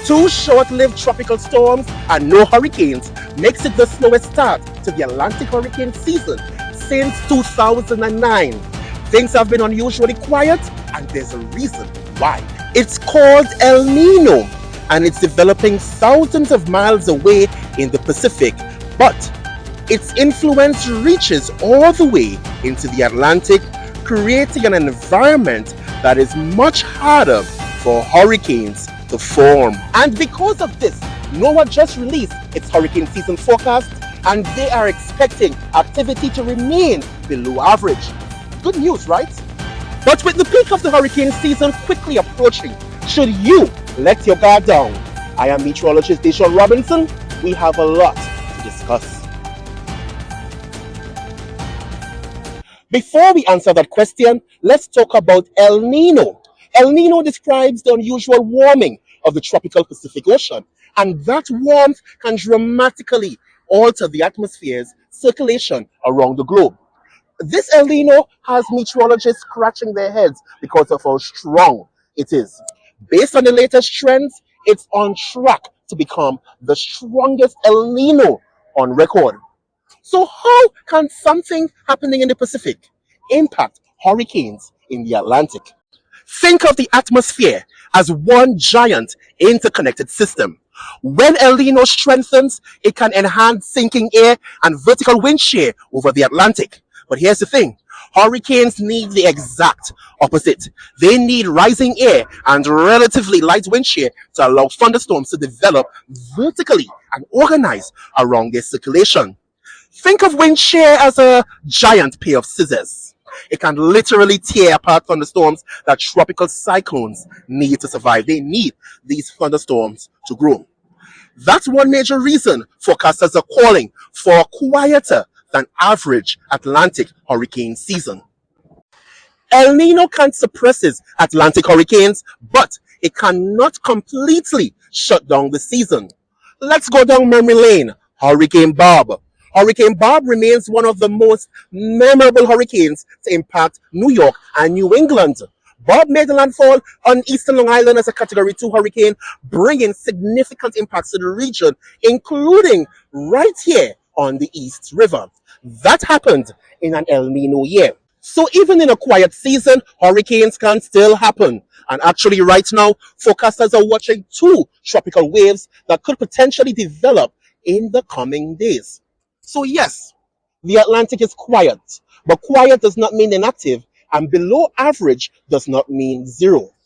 Two short-lived tropical storms and no hurricanes makes it the slowest start to the Atlantic hurricane season since 2009. Things have been unusually quiet, and there's a reason why. It's called El Niño, and it's developing thousands of miles away in the Pacific, but its influence reaches all the way into the Atlantic, creating an environment that is much harder for hurricanes to form. And because of this, NOAA just released its hurricane season forecast, and they are expecting activity to remain below average. Good news, right? But with the peak of the hurricane season quickly approaching, should you let your guard down? I am meteorologist Deshaun Robinson. We have a lot to discuss. Before we answer that question, let's talk about El Niño. El Niño describes the unusual warming of the tropical Pacific Ocean, and that warmth can dramatically alter the atmosphere's circulation around the globe. This El Niño has meteorologists scratching their heads because of how strong it is. Based on the latest trends, it's on track to become the strongest El Niño on record. So how can something happening in the Pacific impact hurricanes in the Atlantic? Think of the atmosphere as one giant interconnected system. When El Niño strengthens, it can enhance sinking air and vertical wind shear over the Atlantic. But here's the thing. Hurricanes need the exact opposite. They need rising air and relatively light wind shear to allow thunderstorms to develop vertically and organize around their circulation. Think of wind shear as a giant pair of scissors. It can literally tear apart thunderstorms that tropical cyclones need to survive. They need these thunderstorms to grow. That's one major reason forecasters are calling for a quieter than average Atlantic hurricane season. El Niño can suppress Atlantic hurricanes, but it cannot completely shut down the season. Let's go down memory lane. Hurricane Bob. Hurricane Bob remains one of the most memorable hurricanes to impact New York and New England. Bob made landfall on eastern Long Island as a Category 2 hurricane, bringing significant impacts to the region, including right here on the East River. That happened in an El Niño year. So even in a quiet season, hurricanes can still happen. And actually right now, forecasters are watching two tropical waves that could potentially develop in the coming days. So yes, the Atlantic is quiet, but quiet does not mean inactive, and below average does not mean zero.